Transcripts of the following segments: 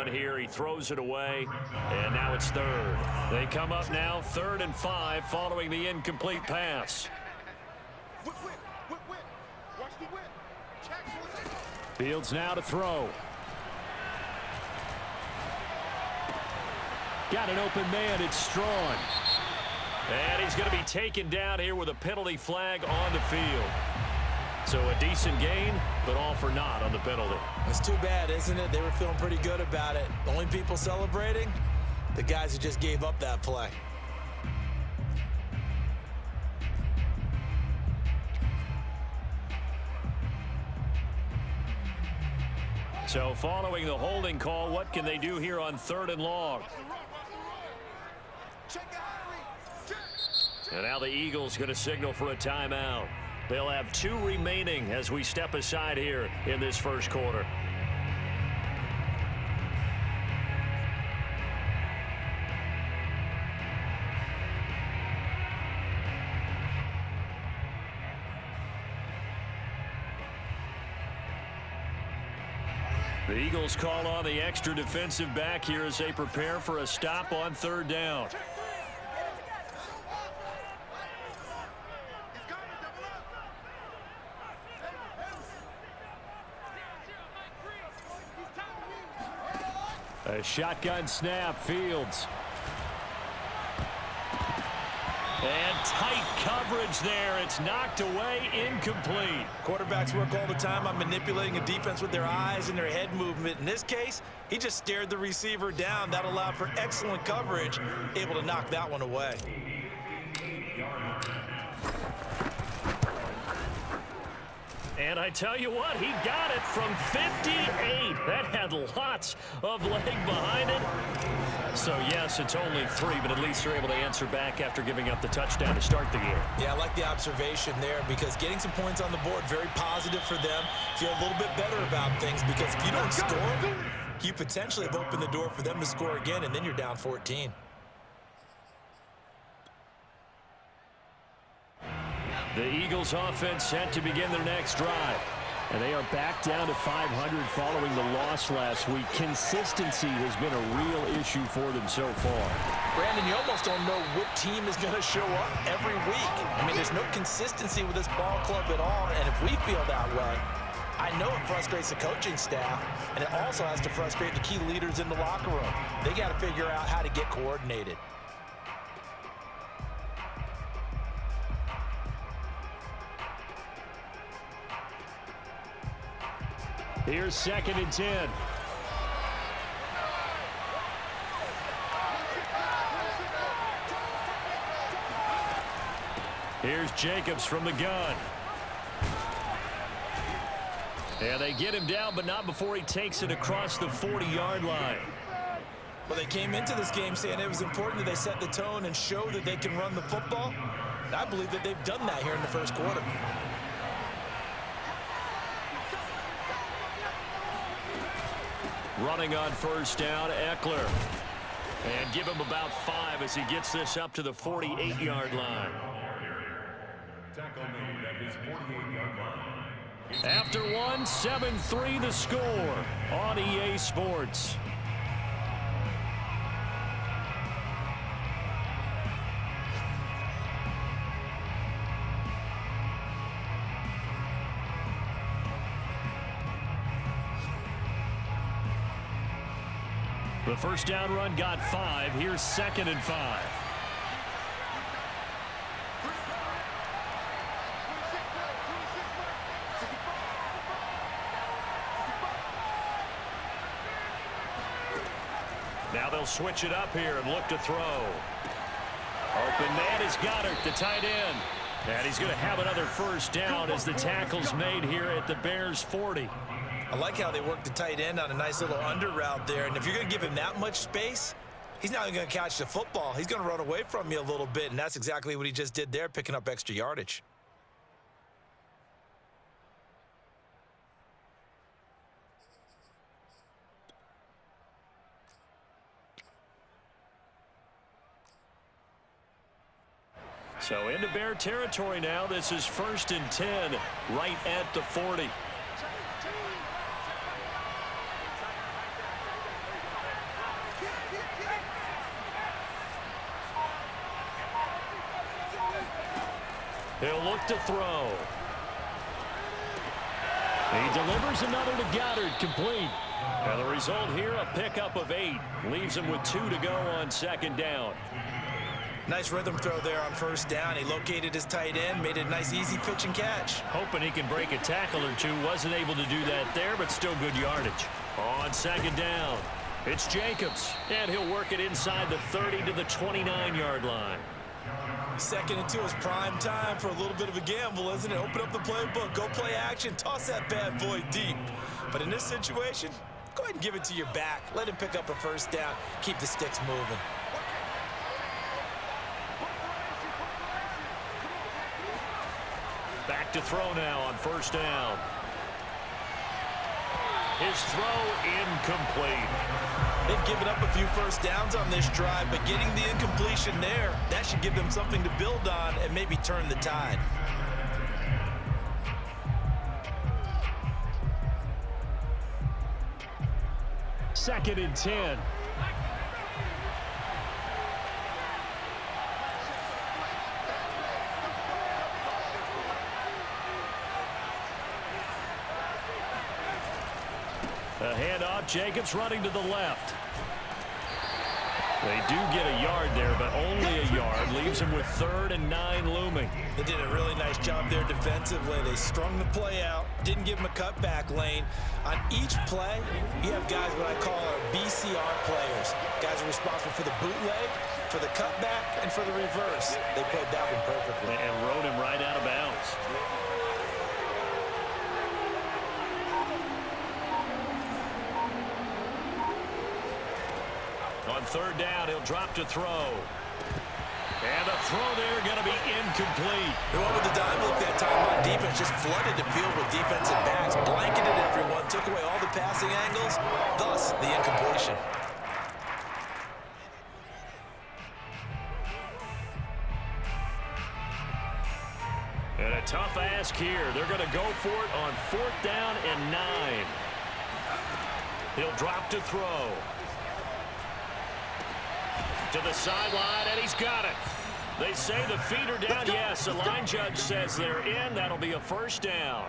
one here. He throws it away, and now it's third. They come up now 3rd and 5 following the incomplete pass. Fields now to throw. Got an open man. It's Strawn. And he's going to be taken down here with a penalty flag on the field. So a decent gain, but all for naught on the penalty. It's too bad, isn't it? They were feeling pretty good about it. The only people celebrating, the guys who just gave up that play. So following the holding call, what can they do here on 3rd and long? And now the Eagles going to signal for a timeout. They'll have 2 remaining as we step aside here in this first quarter. The Eagles call on the extra defensive back here as they prepare for a stop on 3rd down. A shotgun snap, Fields. And tight coverage there. It's knocked away, incomplete. Quarterbacks work all the time on manipulating a defense with their eyes and their head movement. In this case, he just stared the receiver down. That allowed for excellent coverage, able to knock that one away. And I tell you what, he got it from 58. That had lots of leg behind it. So, yes, it's only 3, but at least they're able to answer back after giving up the touchdown to start the game. Yeah, I like the observation there because getting some points on the board, very positive for them. Feel a little bit better about things because if you don't score, you potentially have opened the door for them to score again, and then you're down 14. The Eagles offense set to begin their next drive. And they are back down to 500 following the loss last week. Consistency has been a real issue for them so far. Brandon, you almost don't know what team is going to show up every week. I mean, there's no consistency with this ball club at all, and if we feel that way, I know it frustrates the coaching staff, and it also has to frustrate the key leaders in the locker room. They got to figure out how to get coordinated. Here's 2nd and 10. Here's Jacobs from the gun. And they get him down, but not before he takes it across the 40-yard line. Well, they came into this game saying it was important that they set the tone and show that they can run the football. And I believe that they've done that here in the first quarter. Running on 1st down, Eckler. And give him about 5 as he gets this up to the 48-yard line. After 1, 7-3 the score on EA Sports. The first down run got 5. Here's 2nd and 5. Now they'll switch it up here and look to throw. Open man is Goddard, the tight end. And he's going to have another first down as the tackle's made here at the Bears' 40. I like how they work the tight end on a nice little under route there. And if you're going to give him that much space, he's not even going to catch the football. He's going to run away from you a little bit, and that's exactly what he just did there, picking up extra yardage. So into Bear territory now. This is 1st and 10 right at the 40. He'll look to throw. He delivers another to Goddard, complete. And the result here, a pickup of 8. Leaves him with 2 to go on second down. Nice rhythm throw there on first down. He located his tight end, made a nice easy pitch and catch. Hoping he can break a tackle or two. Wasn't able to do that there, but still good yardage. On second down, it's Jacobs. And he'll work it inside the 30 to the 29-yard line. 2nd and 2 is prime time for a little bit of a gamble, isn't it? Open up the playbook, go play action, toss that bad boy deep. But in this situation, go ahead and give it to your back. Let him pick up a first down. Keep the sticks moving. Back to throw now on first down. His throw incomplete. They've given up a few first downs on this drive, but getting the incompletion there, that should give them something to build on and maybe turn the tide. Second and 10. A handoff, Jacobs running to the left. They do get a yard there, but only a yard. Leaves him with 3rd and 9 looming. They did a really nice job there defensively. They strung the play out, didn't give him a cutback lane. On each play, you have guys what I call our BCR players. Guys are responsible for the bootleg, for the cutback, and for the reverse. They played that one perfectly. And rode him right out of bounds. On third down, he'll drop to throw. And the throw there going to be incomplete. They went with the dime look that time on defense. Just flooded the field with defensive backs. Blanketed everyone. Took away all the passing angles. Thus, the incompletion. And a tough ask here. They're going to go for it on 4th down and 9. He'll drop to throw. To the sideline, and he's got it. They say the feet are down. Yes, the line judge says they're in. That'll be a first down.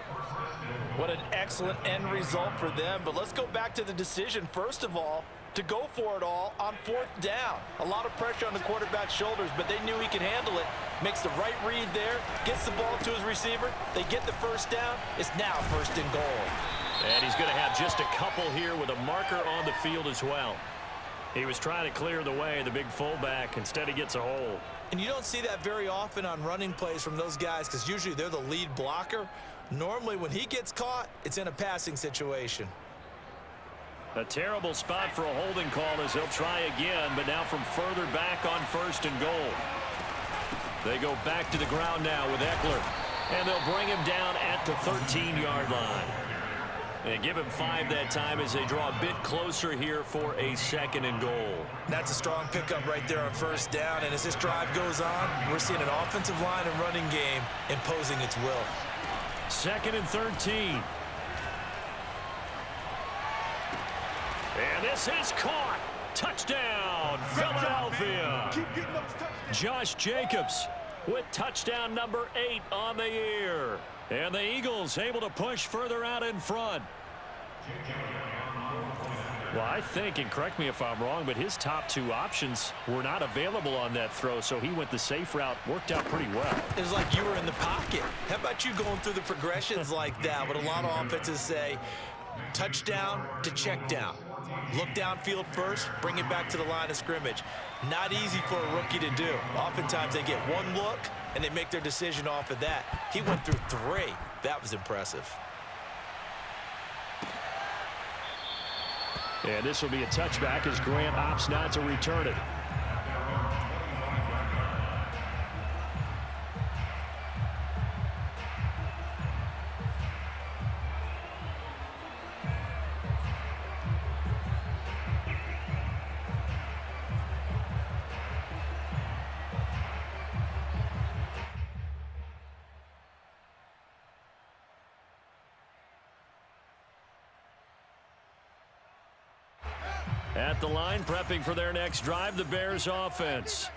What an excellent end result for them. But let's go back to the decision, first of all, to go for it all on 4th down. A lot of pressure on the quarterback's shoulders, but they knew he could handle it. Makes the right read there, gets the ball to his receiver. They get the first down. It's now 1st and goal. And he's going to have just a couple here with a marker on the field as well. He was trying to clear the way, the big fullback. Instead, he gets a hold. And you don't see that very often on running plays from those guys because usually they're the lead blocker. Normally, when he gets caught, it's in a passing situation. A terrible spot for a holding call as he'll try again, but now from further back on 1st and goal. They go back to the ground now with Eckler, and they'll bring him down at the 13-yard line. They give him 5 that time as they draw a bit closer here for a 2nd and goal. That's a strong pickup right there on 1st down. And as this drive goes on, we're seeing an offensive line and running game imposing its will. 2nd and 13. And this is caught. Touchdown, Philadelphia. Josh Jacobs with touchdown number 8 on the year. And the Eagles able to push further out in front. Well, I think, and correct me if I'm wrong, but his top 2 options were not available on that throw, so he went the safe route. Worked out pretty well. It was like you were in the pocket. How about you going through the progressions like that? What a lot of offenses say, touchdown to check down. Look downfield first, bring it back to the line of scrimmage. Not easy for a rookie to do. Oftentimes they get one look, and they make their decision off of that. He went through 3. That was impressive. And this will be a touchback as Grant opts not to return it. At the line, prepping for their next drive, the Bears offense.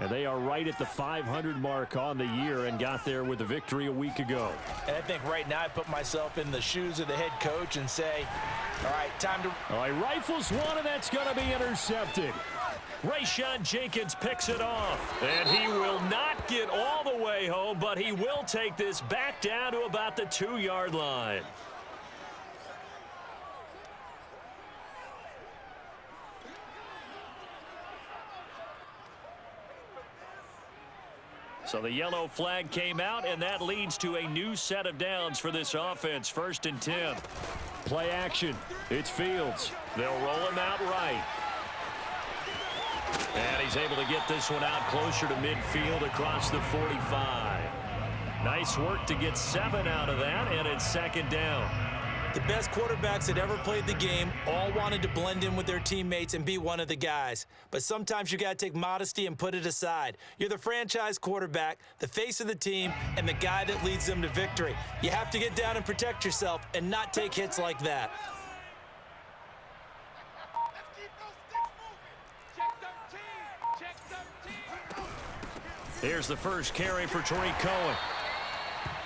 And they are right at the 500 mark on the year and got there with a victory a week ago. And I think right now I put myself in the shoes of the head coach and say, all right, time to... All right, rifles one, and that's going to be intercepted. Rayshawn Jenkins picks it off. And he will not get all the way home, but he will take this back down to about the 2-yard line. So the yellow flag came out, and that leads to a new set of downs for this offense. 1st and 10. Play action. It's Fields. They'll roll him out right. And he's able to get this one out closer to midfield across the 45. Nice work to get 7 out of that, and it's 2nd down. The best quarterbacks that ever played the game all wanted to blend in with their teammates and be one of the guys. But sometimes you got to take modesty and put it aside. You're the franchise quarterback, the face of the team, and the guy that leads them to victory. You have to get down and protect yourself and not take hits like that. Here's the first carry for Tariq Cohen.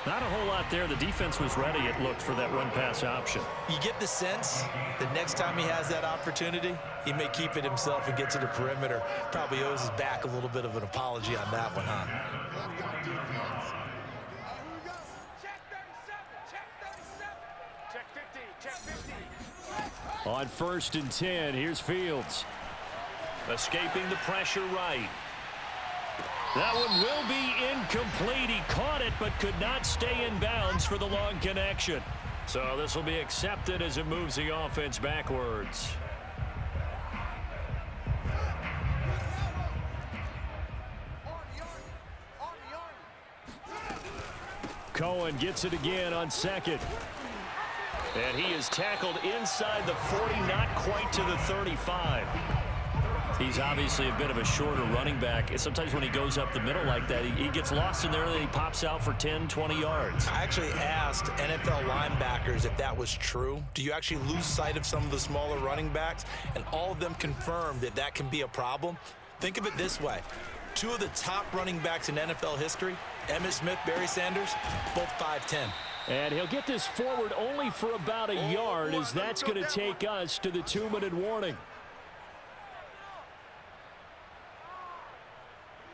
Not a whole lot there. The defense was ready, it looked, for that run-pass option. You get the sense that next time he has that opportunity, he may keep it himself and get to the perimeter. Probably owes his back a little bit of an apology on that one, huh? On 1st and 10, here's Fields. Escaping the pressure right. That one will be incomplete. He caught it but could not stay in bounds for the long connection. So this will be accepted as it moves the offense backwards. Cohen gets it again on 2nd. And he is tackled inside the 40, not quite to the 35. He's obviously a bit of a shorter running back. And sometimes when he goes up the middle like that, he gets lost in there and then he pops out for 10, 20 yards. I actually asked NFL linebackers if that was true. Do you actually lose sight of some of the smaller running backs? And all of them confirmed that that can be a problem. Think of it this way. 2 of the top running backs in NFL history, Emmitt Smith, Barry Sanders, both 5'10". And he'll get this forward only for about a yard, as that's going to take us to the 2-minute warning.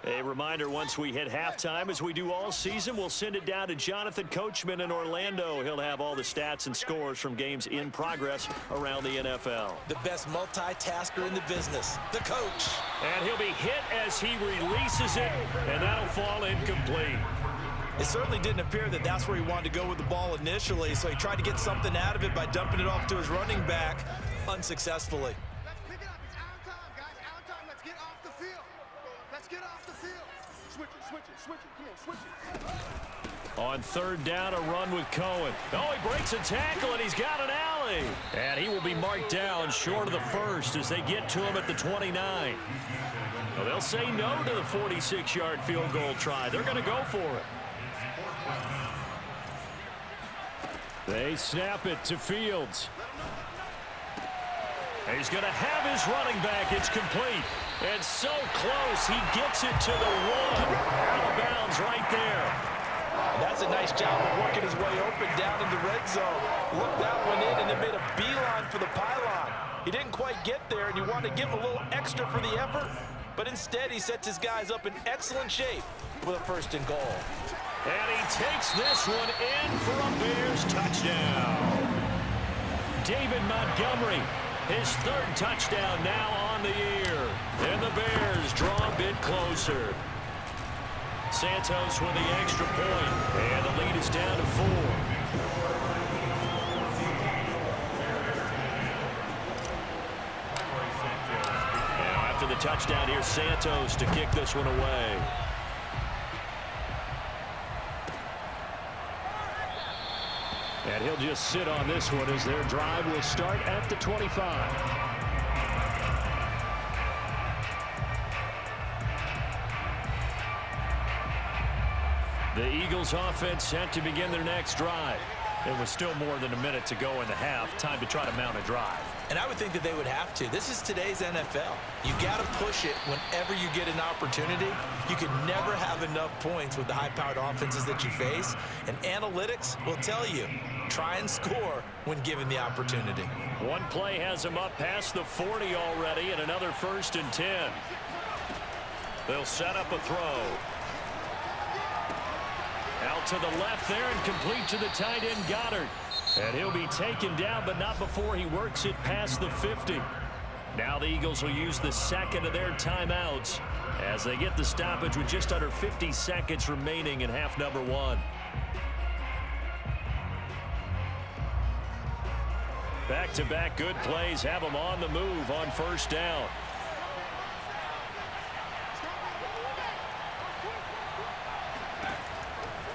A reminder, once we hit halftime, as we do all season, we'll send it down to Jonathan Coachman in Orlando. He'll have all the stats and scores from games in progress around the NFL. The best multitasker in the business, the coach. And he'll be hit as he releases it, and that'll fall incomplete. It certainly didn't appear that that's where he wanted to go with the ball initially, so he tried to get something out of it by dumping it off to his running back unsuccessfully. Let's pick it up. It's out of time, guys. Out of time. Let's get off the field. Let's get off the field. Switch it. Come on, switch it. On 3rd down, a run with Cohen. Oh, he breaks a tackle, and he's got an alley. And he will be marked down short of the 1st as they get to him at the 29. Well, they'll say no to the 46-yard field goal try. They're going to go for it. They snap it to Fields. He's going to have his running back. It's complete. And so close, he gets it to the 1. Out of bounds right there. That's a nice job of working his way open down in the red zone. Looked that one in and then made a beeline for the pylon. He didn't quite get there, and you want to give him a little extra for the effort, but instead he sets his guys up in excellent shape with a 1st and goal. And he takes this one in for a Bears touchdown. David Montgomery, his 3rd touchdown now on the year. And the Bears draw a bit closer. Santos with the extra point, and the lead is down to 4. Now after the touchdown, here's Santos to kick this one away. And he'll just sit on this one as their drive will start at the 25. The Eagles offense set to begin their next drive. It was still more than a minute to go in the half. Time to try to mount a drive. And I would think that they would have to. This is today's NFL. You got to push it whenever you get an opportunity. You can never have enough points with the high-powered offenses that you face. And analytics will tell you, try and score when given the opportunity. One play has him up past the 40 already, and another 1st and 10. They'll set up a throw. Out to the left there and complete to the tight end Goddard. And he'll be taken down, but not before he works it past the 50. Now the Eagles will use the second of their timeouts as they get the stoppage with just under 50 seconds remaining in half number 1. Back-to-back good plays have them on the move on 1st down.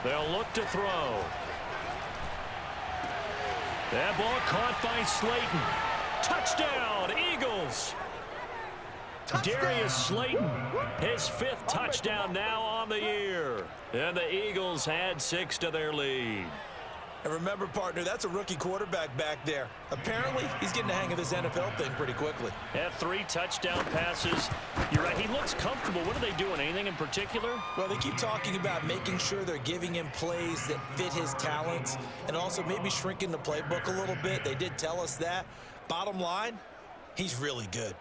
They'll look to throw. That ball caught by Slayton. Touchdown, Eagles. Darius Slayton, his 5th touchdown now on the year. And the Eagles add 6 to their lead. And remember, partner, that's a rookie quarterback back there. Apparently, he's getting the hang of this NFL thing pretty quickly. Had 3 touchdown passes. You're right, he looks comfortable. What are they doing? Anything in particular? Well, they keep talking about making sure they're giving him plays that fit his talents and also maybe shrinking the playbook a little bit. They did tell us that. Bottom line, he's really good.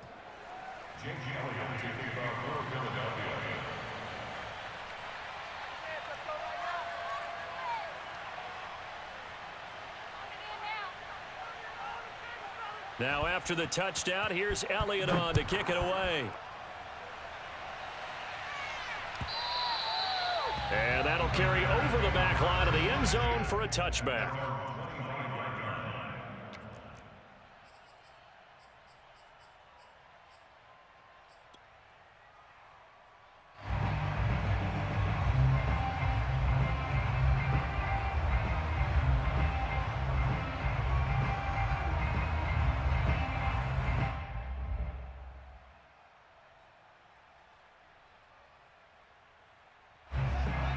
Now after the touchdown, here's Elliott on to kick it away. And that'll carry over the back line of the end zone for a touchback.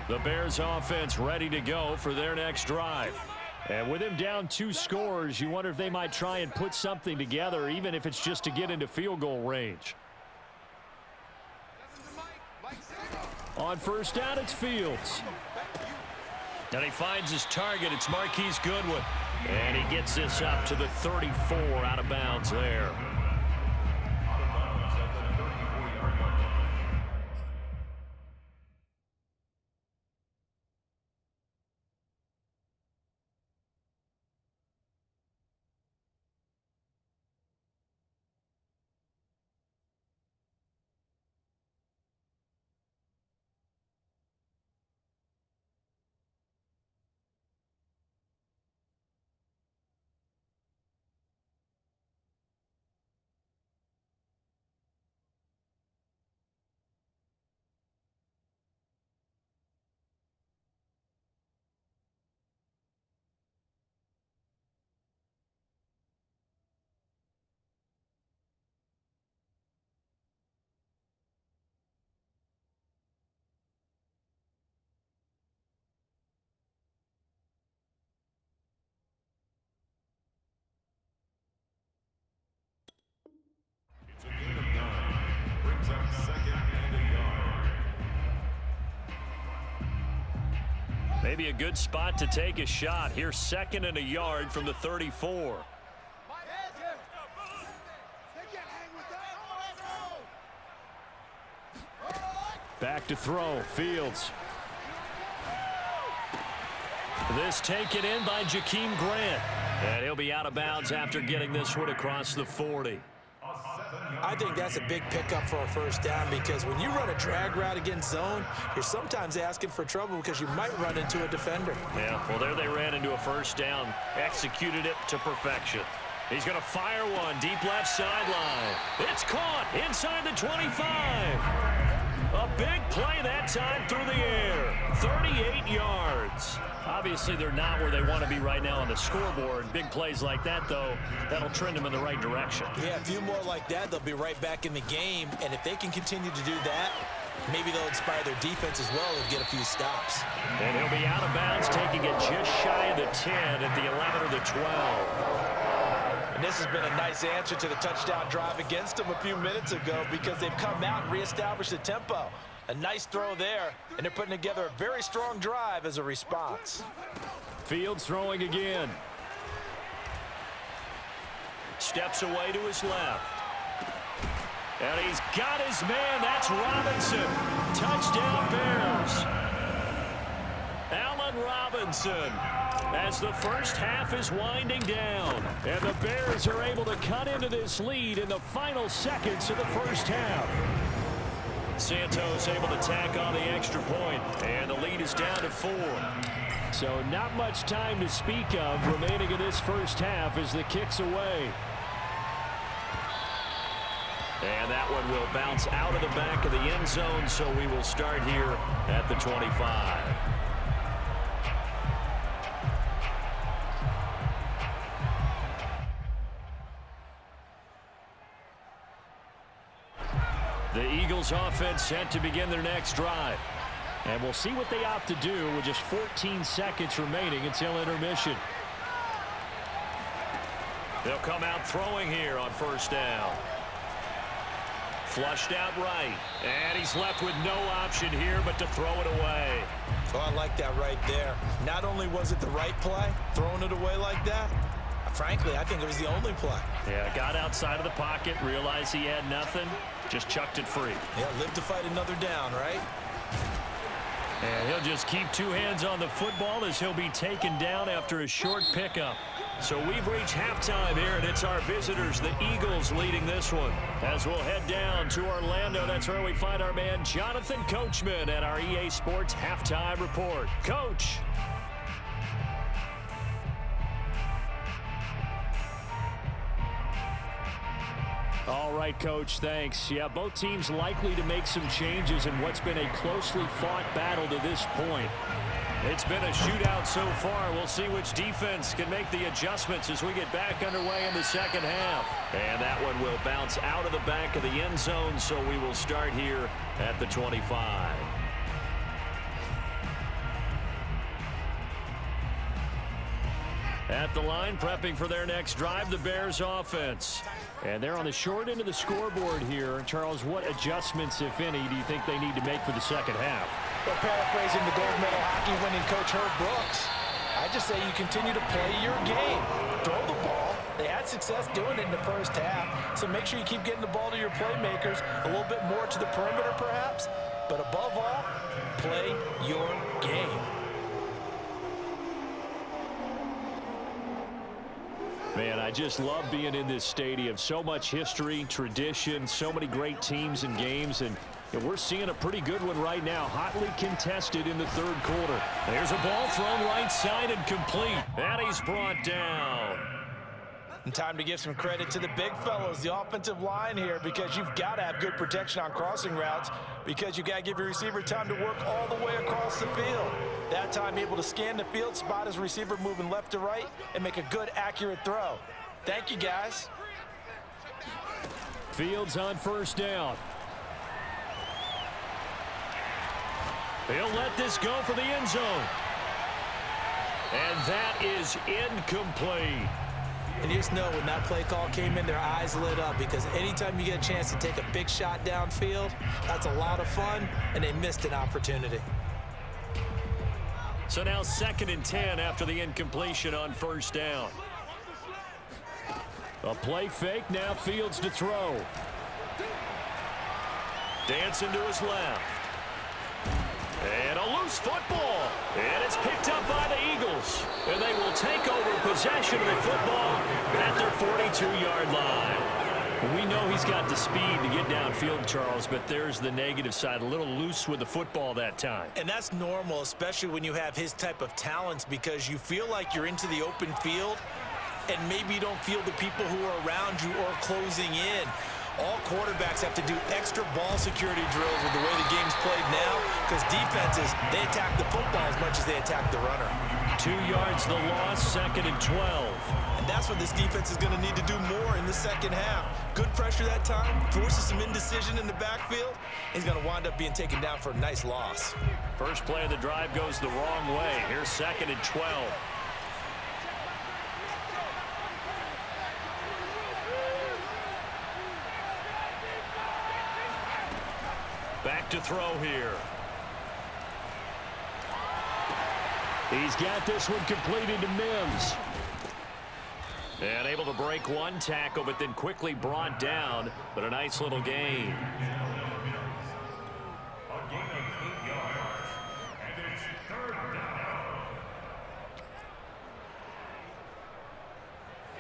The Bears offense ready to go for their next drive. And with him down 2 scores, you wonder if they might try and put something together, even if it's just to get into field goal range. On 1st down, it's Fields. And he finds his target. It's Marquise Goodwin. And he gets this up to the 34 out of bounds there. Maybe a good spot to take a shot. Here's 2nd and a yard from the 34. Back to throw. Fields. This taken in by Jakeem Grant. And he'll be out of bounds after getting this one across the 40. I think that's a big pickup for a 1st down because when you run a drag route against zone, you're sometimes asking for trouble because you might run into a defender. Yeah, well, there they ran into a 1st down. Executed it to perfection. He's going to fire one deep left sideline. It's caught inside the 25. A big play that time through the air. 38 yards. Obviously, they're not where they want to be right now on the scoreboard. Big plays like that, though, that'll trend them in the right direction. Yeah, a few more like that, they'll be right back in the game. And if they can continue to do that, maybe they'll inspire their defense as well and get a few stops. And he'll be out of bounds, taking it just shy of the 10 at the 11 or the 12. And this has been a nice answer to the touchdown drive against them a few minutes ago because they've come out and reestablished the tempo. A nice throw there, and they're putting together a very strong drive as a response. Fields throwing again. Steps away to his left. And he's got his man. That's Robinson. Touchdown Bears. Allen Robinson, as the first half is winding down. And the Bears are able to cut into this lead in the final seconds of the first half. Santos able to tack on the extra point, and the lead is down to 4. So not much time to speak of remaining in this first half as the kick's away. And that one will bounce out of the back of the end zone, so we will start here at the 25. The Eagles offense set to begin their next drive. And we'll see what they opt to do with just 14 seconds remaining until intermission. They'll come out throwing here on first down. Flushed out right. And he's left with no option here but to throw it away. Oh, I like that right there. Not only was it the right play, throwing it away like that, frankly, I think it was the only play. Yeah, got outside of the pocket, realized he had nothing, just chucked it free. Yeah, live to fight another down, right? And he'll just keep two hands on the football as he'll be taken down after a short pickup. So we've reached halftime here, and it's our visitors, the Eagles, leading this one. As we'll head down to Orlando, that's where we find our man Jonathan Coachman at our EA Sports Halftime Report. Coach. All right, Coach, thanks. Yeah, both teams likely to make some changes in what's been a closely fought battle to this point. It's been a shootout so far. We'll see which defense can make the adjustments as we get back underway in the second half. And that one will bounce out of the back of the end zone, so we will start here at the 25. At the line, prepping for their next drive, the Bears offense. And they're on the short end of the scoreboard here. Charles, what adjustments, if any, do you think they need to make for the second half? Well, paraphrasing the gold medal hockey winning coach Herb Brooks, I just say you continue to play your game. Throw the ball. They had success doing it in the first half, so make sure you keep getting the ball to your playmakers, a little bit more to the perimeter perhaps, but above all, play your game. Man, I just love being in this stadium. So much history, tradition, so many great teams and games, and we're seeing a pretty good one right now, hotly contested in the third quarter. There's a ball thrown right side and complete, and he's brought down. And time to give some credit to the big fellows, the offensive line here, because you've got to have good protection on crossing routes, because you got to give your receiver time to work all the way across the field. That time able to scan the field, spot his receiver moving left to right, and make a good, accurate throw. Thank you, guys. Fields on first down. He'll let this go for the end zone. And that is incomplete. And you just know when that play call came in, their eyes lit up, because anytime you get a chance to take a big shot downfield, that's a lot of fun, and they missed an opportunity. So now 2nd and 10 after the incompletion on first down. A play fake, now Fields to throw. Dancing to his left. And a loose football. And it's picked up by the Eagles. And they will take over possession of the football at their 42-yard line. We know he's got the speed to get downfield, Charles, but there's the negative side. A little loose with the football that time. And that's normal, especially when you have his type of talents, because you feel like you're into the open field and maybe you don't feel the people who are around you or closing in. All quarterbacks have to do extra ball security drills with the way the game's played now, because defenses, they attack the football as much as they attack the runner. 2 yards the loss, 2nd and 12. And that's what this defense is going to need to do more in the second half. Good pressure that time, forces some indecision in the backfield. He's going to wind up being taken down for a nice loss. First play of the drive goes the wrong way. Here's 2nd and 12. Back to throw here. He's got this one completed to Mims. And able to break one tackle, but then quickly brought down. But a nice little gain. A gain of 8 yards. And it's 3rd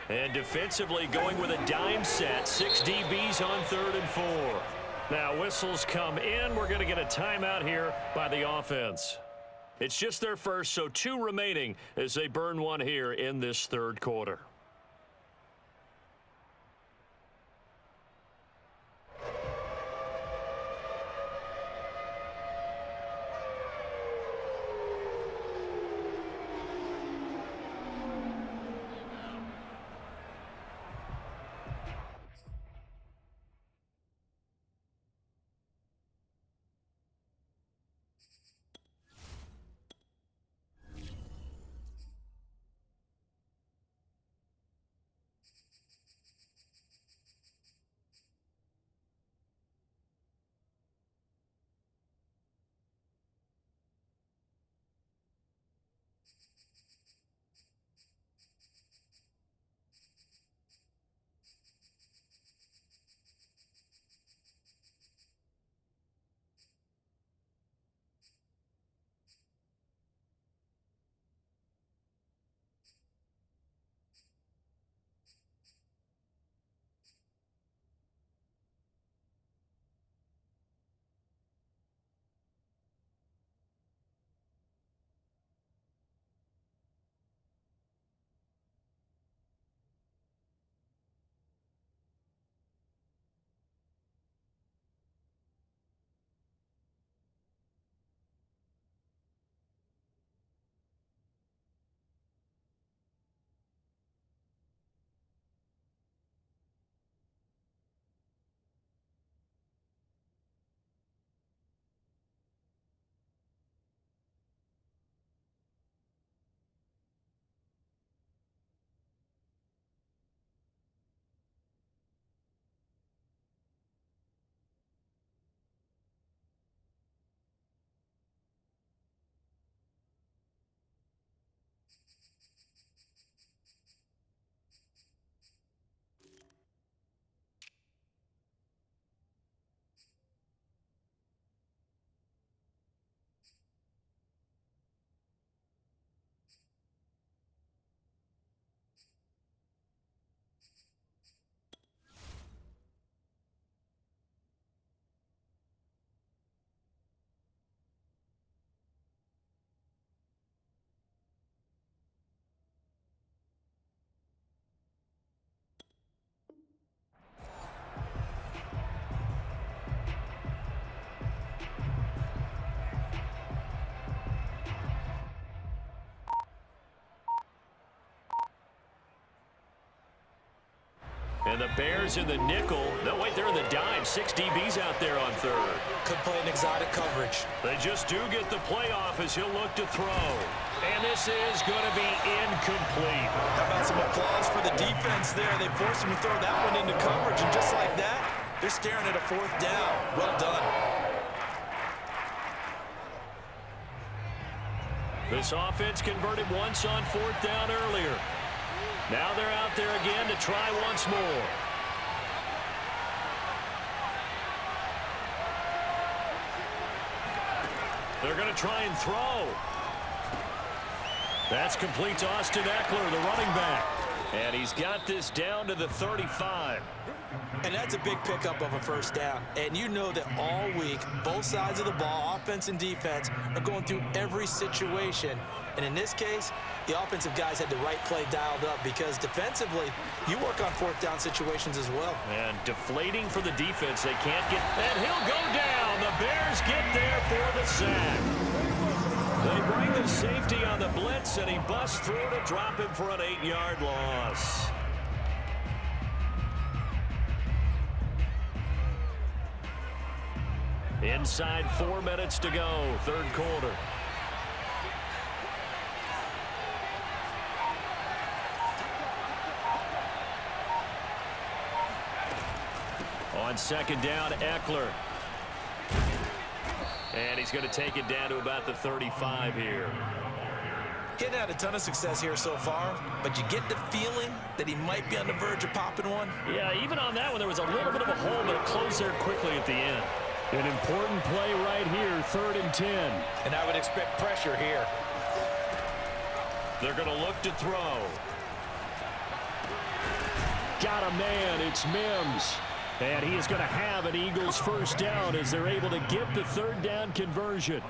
down. And defensively going with a dime set. 6 DBs on 3rd and 4. Now whistles come in. We're going to get a timeout here by the offense. It's just their first, so 2 remaining as they burn one here in this 3rd quarter. And the Bears in the nickel. No, wait, they're in the dime. 6 DBs out there on 3rd. Could play an exotic coverage. They just do get the playoff as he'll look to throw. And this is going to be incomplete. How about some applause for the defense there? They forced him to throw that one into coverage, and just like that, they're staring at a 4th down. Well done. This offense converted once on 4th down earlier. Now they're out there again to try once more. They're going to try and throw. That's complete to Austin Eckler, the running back. And he's got this down to the 35. And that's a big pickup of a 1st down. And you know that all week, both sides of the ball, offense and defense, are going through every situation. And in this case, the offensive guys had the right play dialed up because defensively, you work on 4th down situations as well. And deflating for the defense. They can't get... And he'll go down. The Bears get there for the sack. They bring the safety on the blitz, and he busts through to drop him for an 8-yard loss. Inside 4 minutes to go, 3rd quarter. On 2nd down, Eckler. And he's going to take it down to about the 35 here. He hadn't had a ton of success here so far, but you get the feeling that he might be on the verge of popping one. Yeah, even on that one, there was a little bit of a hole, but it closed there quickly at the end. An important play right here, 3rd and 10. And I would expect pressure here. They're going to look to throw. Got a man, it's Mims. And he is going to have an Eagles first down as they're able to get the 3rd down conversion.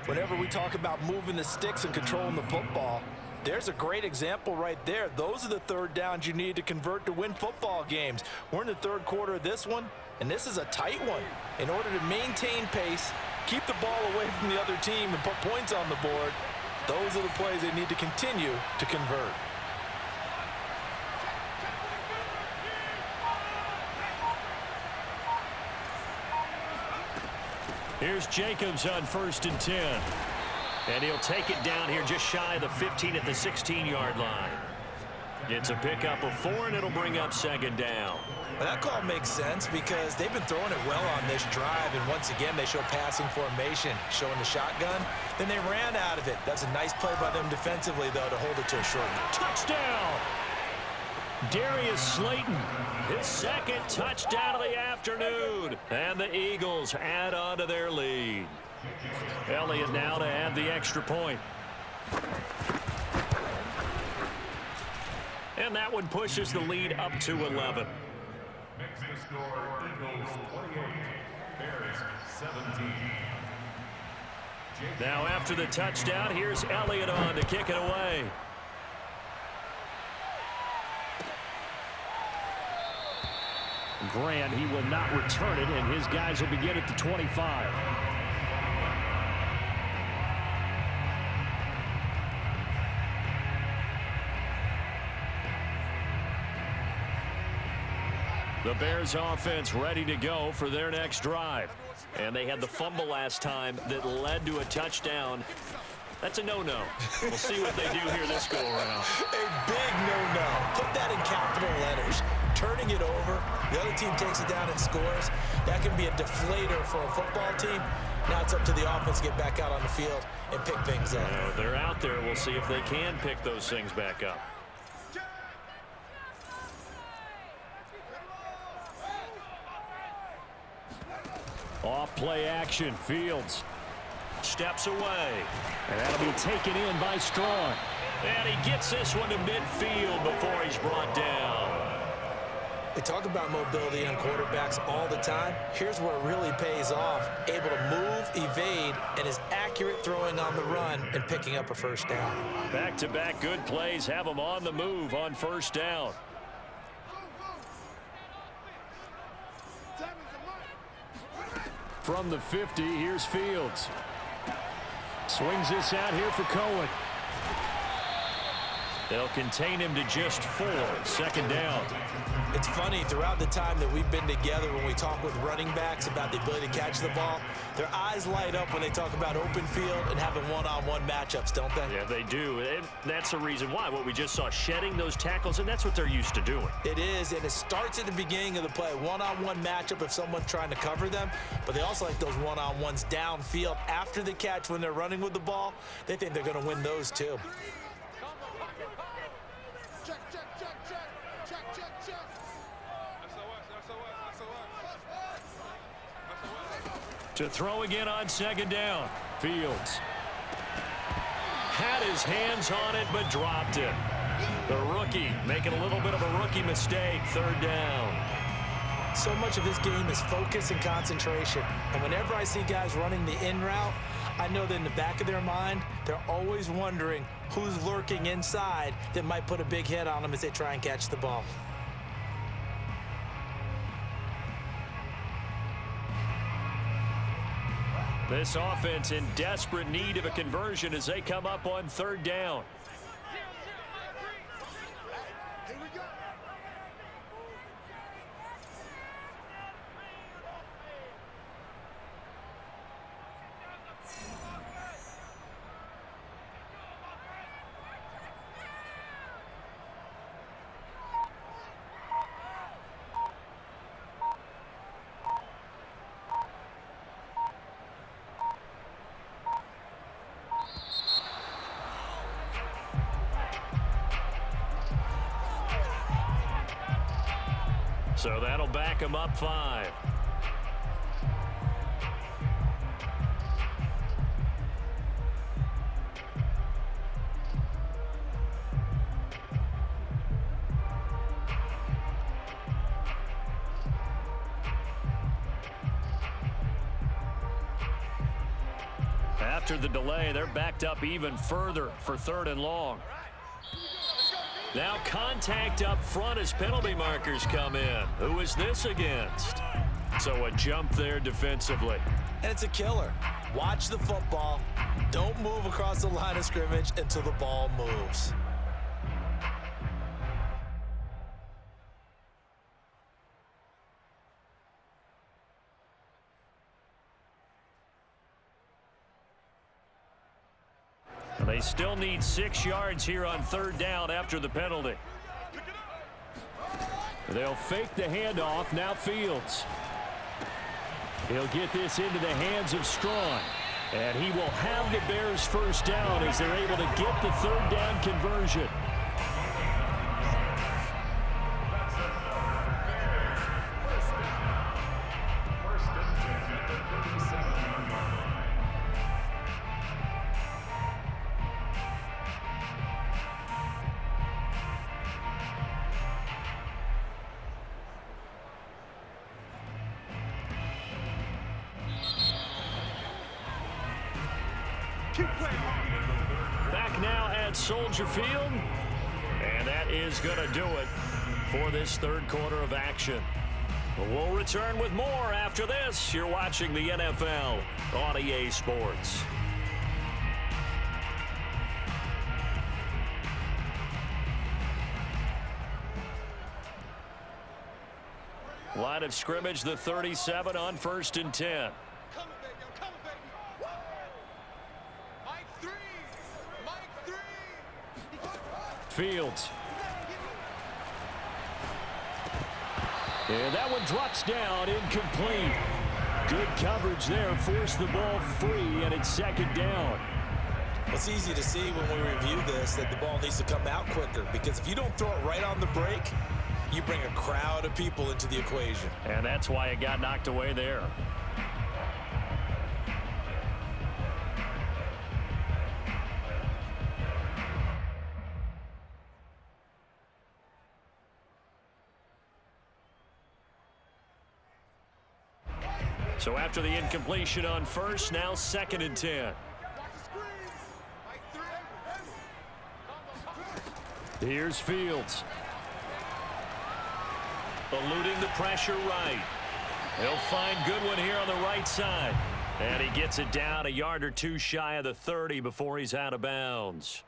Whenever we talk about moving the sticks and controlling the football, there's a great example right there. Those are the 3rd downs you need to convert to win football games. We're in the 3rd quarter of this one, and this is a tight one. In order to maintain pace, keep the ball away from the other team, and put points on the board, those are the plays they need to continue to convert. Here's Jacobs on 1st and 10. And he'll take it down here just shy of the 15 at the 16-yard line. It's a pickup of 4, and it'll bring up 2nd down. Well, that call makes sense because they've been throwing it well on this drive, and once again they show passing formation, showing the shotgun. Then they ran out of it. That's a nice play by them defensively, though, to hold it to a short. Touchdown! Darius Slayton, his 2nd touchdown of the afternoon. And the Eagles add on to their lead. Elliott now to add the extra point. And that one pushes the lead up to 11. Makes the score Eagles 28, Bears 17. Now after the touchdown, here's Elliott on to kick it away. Grant, he will not return it, and his guys will begin at the 25. The Bears offense ready to go for their next drive. And they had the fumble last time that led to a touchdown. That's a no-no. We'll see what they do here this go-around. A big no-no. Put that in capital letters. Turning it over, the other team takes it down and scores. That can be a deflator for a football team. Now it's up to the offense to get back out on the field and pick things up. They're out there. We'll see if they can pick those things back up. Off play action, Fields. Steps away. And that'll be taken in by Strong. And he gets this one to midfield before he's brought down. They talk about mobility on quarterbacks all the time. Here's where it really pays off. Able to move, evade, and is accurate throwing on the run and picking up a first down. Back-to-back good plays have him on the move on 1st down. From the 50, here's Fields. Swings this out here for Cohen. They'll contain him to just 4. 2nd down. It's funny, throughout the time that we've been together, when we talk with running backs about the ability to catch the ball, their eyes light up when they talk about open field and having one-on-one matchups, don't they? Yeah, they do. And that's the reason why. What we just saw, shedding those tackles, and that's what they're used to doing. It is, and it starts at the beginning of the play. One-on-one matchup if someone's trying to cover them, but they also like those one-on-ones downfield after the catch when they're running with the ball. They think they're going to win those too. Check, check, check, check. Check, check, check. To throw again on 2nd down. Fields had his hands on it, but dropped it. The rookie making a little bit of a rookie mistake. 3rd down. So much of this game is focus and concentration. And whenever I see guys running the in route, I know that in the back of their mind, they're always wondering who's lurking inside that might put a big hit on them as they try and catch the ball. This offense in desperate need of a conversion as they come up on 3rd down. Here we go. So that'll back him up 5. After the delay, they're backed up even further for 3rd and long. Now contact up front as penalty markers come in. Who is this against? So a jump there defensively. And it's a killer. Watch the football. Don't move across the line of scrimmage until the ball moves. They still need 6 yards here on 3rd down after the penalty. They'll fake the handoff. Now Fields. He'll get this into the hands of Strong. And he will have the Bears 1st down as they're able to get the 3rd down conversion. Back now at Soldier Field. And that is going to do it for this 3rd quarter of action. We'll return with more after this. You're watching the NFL on EA Sports. Line of scrimmage, the 37 on 1st and 10. Fields. And that one drops down, incomplete. Good coverage there, forced the ball free, and it's 2nd down. It's easy to see when we review this that the ball needs to come out quicker, because if you don't throw it right on the break, you bring a crowd of people into the equation. And that's why it got knocked away there. So after the incompletion on 1st, now 2nd and 10. Here's Fields. Eluding the pressure right. He'll find Goodwin here on the right side. And he gets it down a yard or 2 shy of the 30 before he's out of bounds.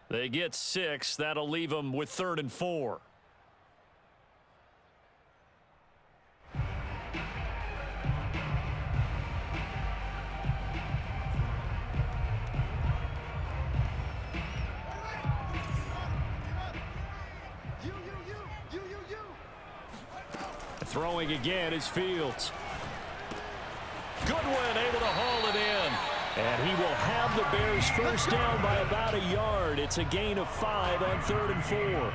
They get 6. That'll leave them with 3rd and 4. Throwing again is Fields. Goodwin able to haul it in. And he will have the Bears 1st down by about a yard. It's a gain of 5 on 3rd and 4.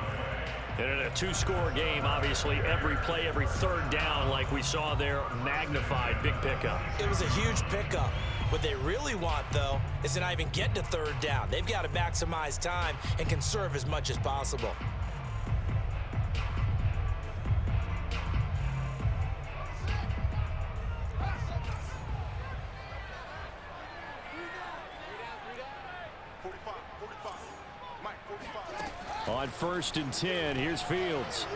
And in a 2-score game, obviously, every play, every 3rd down, like we saw there, magnified. Big pickup. It was a huge pickup. What they really want, though, is to not even get to 3rd down. They've got to maximize time and conserve as much as possible. On 1st and 10, here's Fields.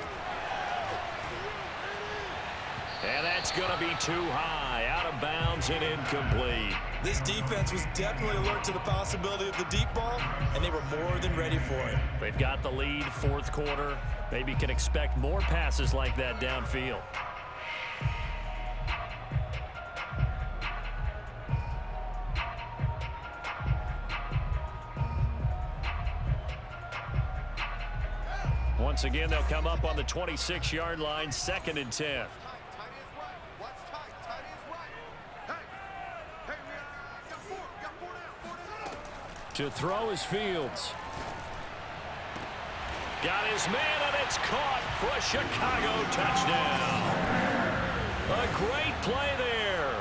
And that's going to be too high, out of bounds and incomplete. This defense was definitely alert to the possibility of the deep ball, and they were more than ready for it. They've got the lead, 4th quarter. Maybe can expect more passes like that downfield. Once again, they'll come up on the 26-yard line, 2nd and 10. To throw is Fields. Got his man, and it's caught for a Chicago touchdown. A great play there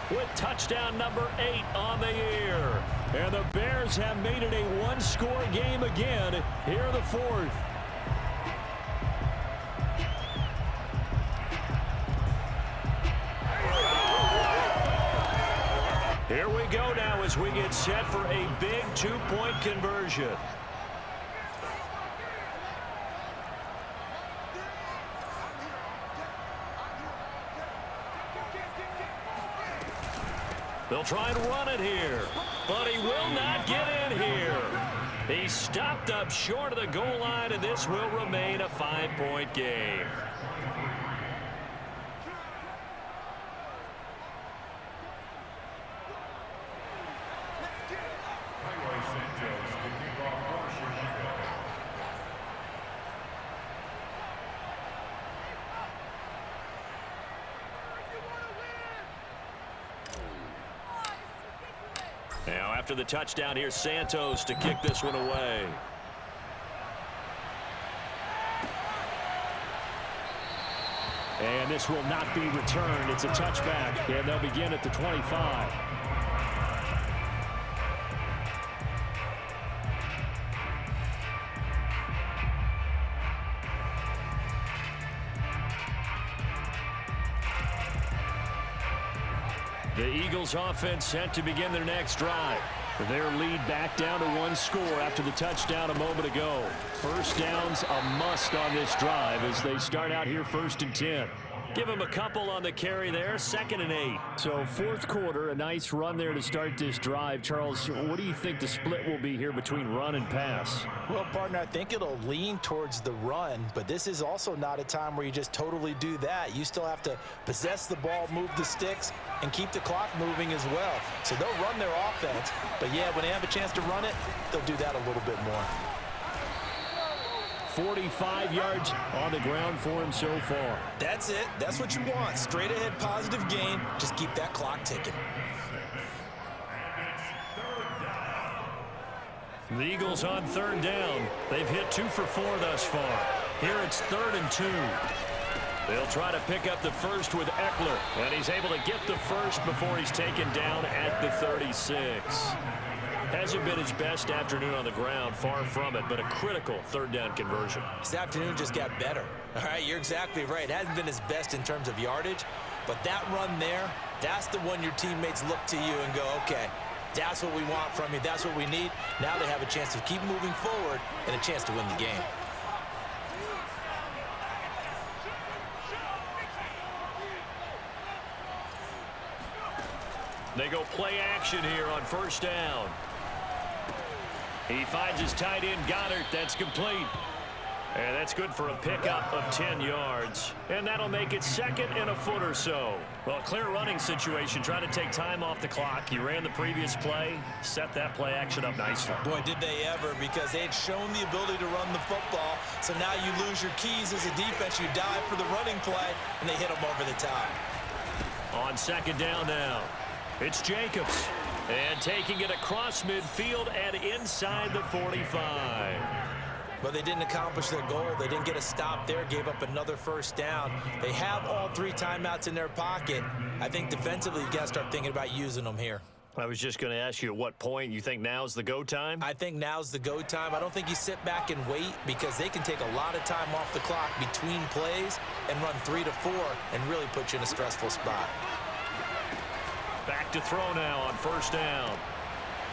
with touchdown number 8 on the year. And the Bears have made it a one-score game again here in the fourth. Here we go now as we get set for a big two-point conversion. They'll try and run it here, but he will not get in here. He stopped up short of the goal line, and this will remain a 5-point game. Now, after the touchdown, here's Santos to kick this one away. And this will not be returned. It's a touchback, and they'll begin at the 25. The Eagles offense set to begin their next drive. Their lead back down to 1 score after the touchdown a moment ago. First down's a must on this drive as they start out here 1st and 10. Give him a couple on the carry there, 2nd and 8. So fourth quarter, a nice run there to start this drive. Charles, what do you think the split will be here between run and pass? Well, partner, I think it'll lean towards the run, but this is also not a time where you just totally do that. You still have to possess the ball, move the sticks, and keep the clock moving as well. So they'll run their offense, but yeah, when they have a chance to run it, they'll do that a little bit more. 45 yards on the ground for him so far. That's it. That's what you want. Straight ahead positive gain. Just keep that clock ticking. The Eagles on 3rd down. They've hit 2 for 4 thus far. Here it's 3rd and 2. They'll try to pick up the first with Eckler, and he's able to get the first before he's taken down at the 36. Hasn't been his best afternoon on the ground, far from it, but a critical 3rd down conversion. This afternoon just got better. All right, you're exactly right. It hasn't been his best in terms of yardage, but that run there, that's the one your teammates look to you and go, okay, that's what we want from you. That's what we need. Now they have a chance to keep moving forward and a chance to win the game. They go play action here on 1st down. He finds his tight end, Goddard. That's complete. And that's good for a pickup of 10 yards. And that'll make it 2nd and a foot or so. Well, clear running situation, trying to take time off the clock. He ran the previous play, set that play action up nicely. Boy, did they ever, because they had shown the ability to run the football. So now you lose your keys as a defense. You dive for the running play, and they hit them over the top. On 2nd down now, it's Jacobs. And taking it across midfield and inside the 45. But they didn't accomplish their goal. They didn't get a stop there, gave up another 1st down. They have all 3 timeouts in their pocket. I think defensively you got to start thinking about using them here. I was just going to ask you at what point you think now's the go time? I think now's the go time. I don't think you sit back and wait, because they can take a lot of time off the clock between plays and run 3 to 4 and really put you in a stressful spot. Back to throw now on 1st down.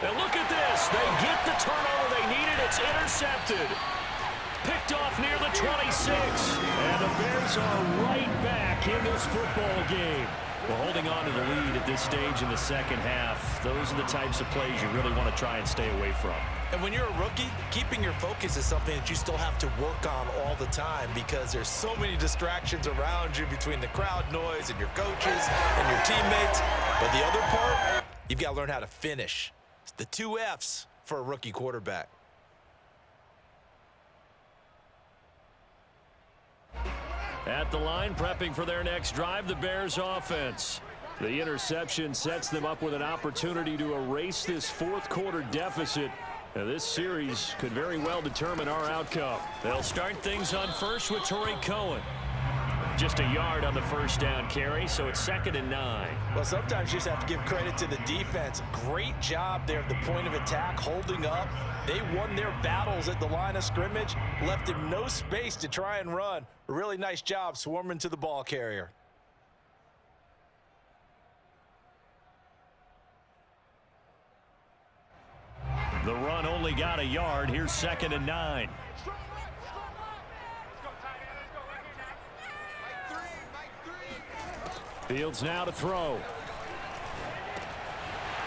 And look at this. They get the turnover they needed. It's intercepted. Picked off near the 26. And the Bears are right back in this football game. Well, holding on to the lead at this stage in the 2nd half, those are the types of plays you really want to try and stay away from. And when you're a rookie, keeping your focus is something that you still have to work on all the time, because there's so many distractions around you between the crowd noise and your coaches and your teammates. But the other part, you've got to learn how to finish. It's the 2 F's for a rookie quarterback. At the line, prepping for their next drive, the Bears offense. The interception sets them up with an opportunity to erase this 4th quarter deficit Now, this series could very well determine our outcome. They'll start things on first with Torrey Cohen. Just a yard on the first down carry, so it's 2nd and 9. Well, sometimes you just have to give credit to the defense. Great job there at the point of attack, holding up. They won their battles at the line of scrimmage, left him no space to try and run. A really nice job swarming to the ball carrier. The run only got a yard. Here's 2nd and 9. Fields now to throw.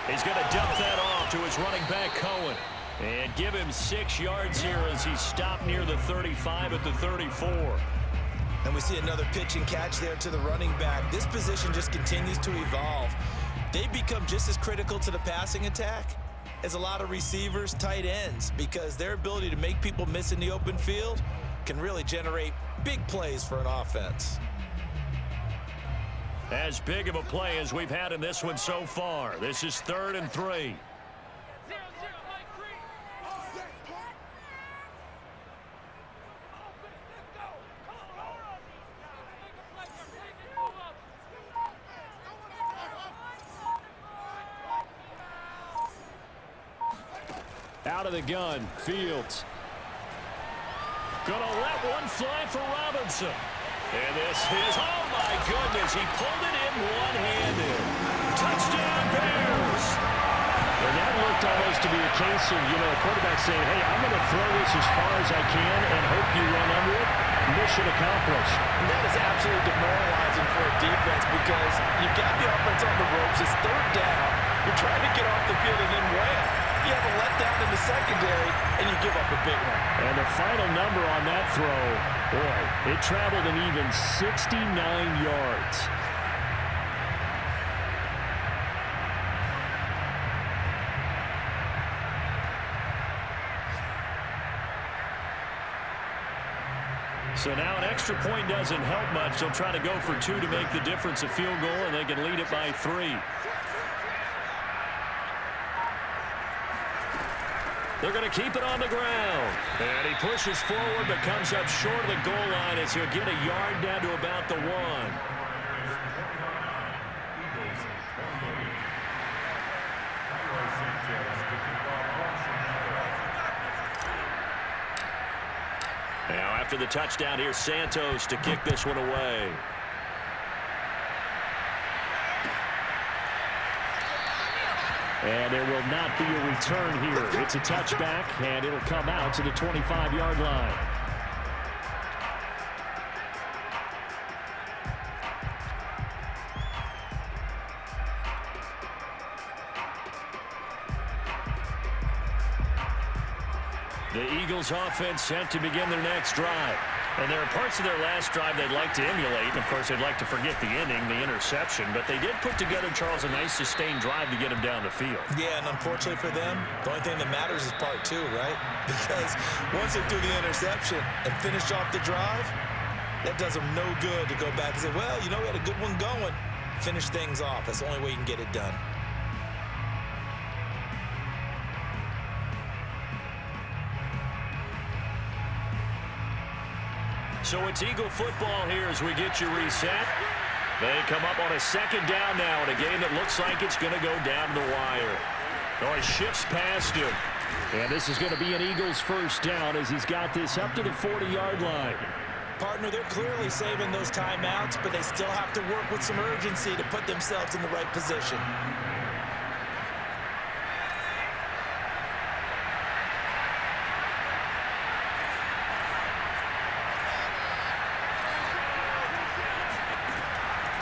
He's going to dump that off to his running back, Cohen. And give him 6 yards here as he stopped near the 35 at the 34. And we see another pitch and catch there to the running back. This position just continues to evolve. They become just as critical to the passing attack as a lot of receivers, tight ends, because their ability to make people miss in the open field can really generate big plays for an offense. As big of a play as we've had in this one so far. This is 3rd and 3. Out of the gun, Fields. Gonna let one fly for Robinson. And this is, oh my goodness, he pulled it in one-handed. Touchdown Bears. And that looked almost to be a case of, a quarterback saying, hey, I'm going to throw this as far as I can and hope you run under it. Mission accomplished. And that is absolutely demoralizing for a defense because you've got the offense on the ropes. It's 3rd down. You're trying to get off the field and then win. You have a letdown in the secondary, and you give up a big one. And the final number on that throw, boy, it traveled an even 69 yards. So now an extra point doesn't help much. They'll try to go for 2 to make the difference a field goal, and they can lead it by 3. They're going to keep it on the ground. And he pushes forward but comes up short of the goal line as he'll get a yard down to about the 1. Now after the touchdown, here's Santos to kick this one away. And there will not be a return here. It's a touchback, and it'll come out to the 25-yard line. The Eagles offense set to begin their next drive. And there are parts of their last drive they'd like to emulate. And of course, they'd like to forget the ending, the interception. But they did put together, Charles, a nice sustained drive to get him down the field. Yeah, and unfortunately for them, the only thing that matters is part 2, right? Because once they do the interception and finish off the drive, that does them no good to go back and say, well, we had a good one going. Finish things off. That's the only way you can get it done. So it's Eagle football here as we get you reset. They come up on a 2nd down now in a game that looks like it's going to go down the wire. Oh, he shifts past him. And this is going to be an Eagles first down as he's got this up to the 40-yard line. Partner, they're clearly saving those timeouts, but they still have to work with some urgency to put themselves in the right position.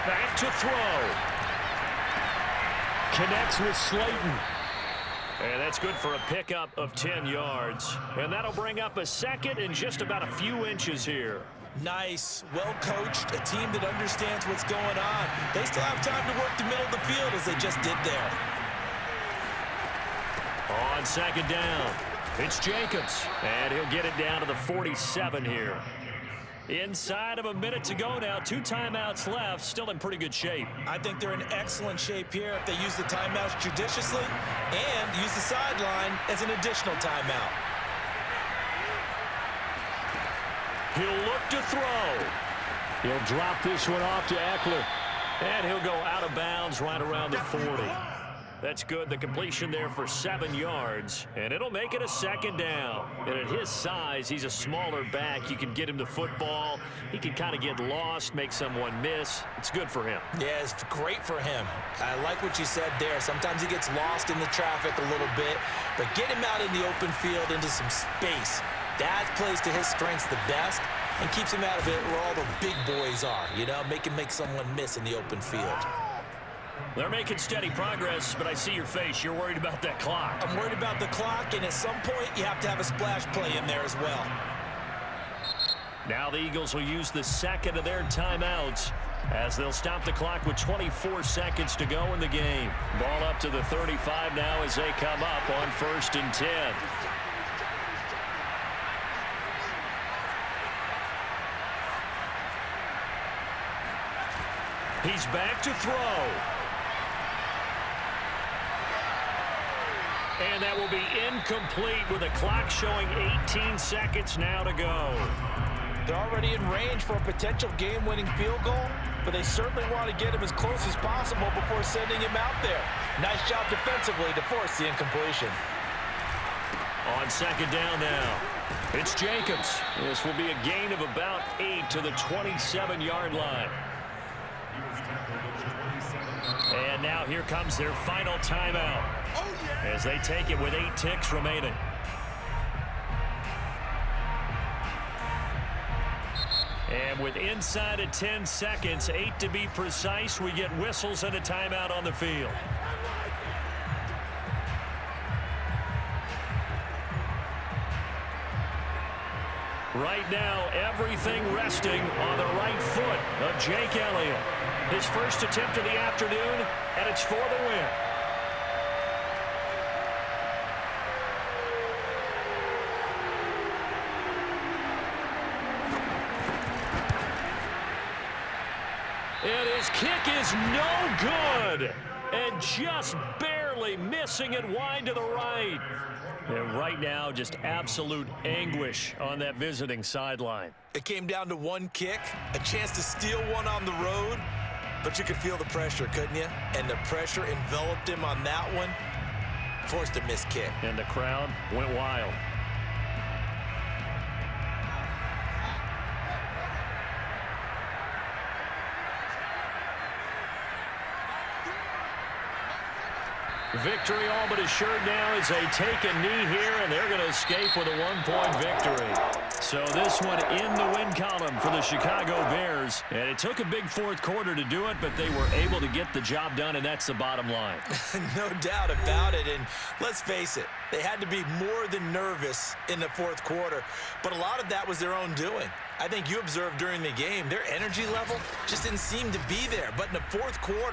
Back to throw. Connects with Slayton. And that's good for a pickup of 10 yards. And that'll bring up a 2nd and just about a few inches here. Nice, well-coached, a team that understands what's going on. They still have time to work the middle of the field as they just did there. On 2nd down, it's Jacobs. And he'll get it down to the 47 here. Inside of a minute to go now. 2 timeouts left. Still in pretty good shape. I think they're in excellent shape here if they use the timeouts judiciously and use the sideline as an additional timeout. He'll look to throw. He'll drop this one off to Eckler. And he'll go out of bounds right around the 40. That's good. The completion there for 7 yards. And it'll make it a 2nd down. And at his size, he's a smaller back. You can get him the football. He can kind of get lost, make someone miss. It's good for him. Yeah, it's great for him. I like what you said there. Sometimes he gets lost in the traffic a little bit. But get him out in the open field into some space. That plays to his strengths the best and keeps him out of it where all the big boys are, you know, make him make someone miss in the open field. They're making steady progress, but I see your face. You're worried about that clock. I'm worried about the clock, and at some point, you have to have a splash play in there as well. Now the Eagles will use the 2nd of their timeouts as they'll stop the clock with 24 seconds to go in the game. Ball up to the 35 now as they come up on 1st and 10. He's back to throw. And that will be incomplete with the clock showing 18 seconds now to go. They're already in range for a potential game-winning field goal, but they certainly want to get him as close as possible before sending him out there. Nice job defensively to force the incompletion. On 2nd down now, it's Jacobs. This will be a gain of about 8 to the 27-yard line. And now here comes their final timeout as they take it with 8 ticks remaining. And with inside of 10 seconds, 8 to be precise, we get whistles and a timeout on the field. Right now, everything resting on the right foot of Jake Elliott. His first attempt of the afternoon, and it's for the win. And his kick is no good. And just barely missing it wide to the right. And right now, just absolute anguish on that visiting sideline. It came down to one kick, a chance to steal one on the road, but you could feel the pressure, couldn't you? And the pressure enveloped him on that one, forced a missed kick. And the crowd went wild. Victory all but assured now as they take a knee here, and they're going to escape with a 1-point victory. So this one in the win column for the Chicago Bears. And it took a big 4th quarter to do it, but they were able to get the job done, and that's the bottom line. No doubt about it. And let's face it, they had to be more than nervous in the 4th quarter, but a lot of that was their own doing. I think you observed during the game, their energy level just didn't seem to be there. But in the 4th quarter,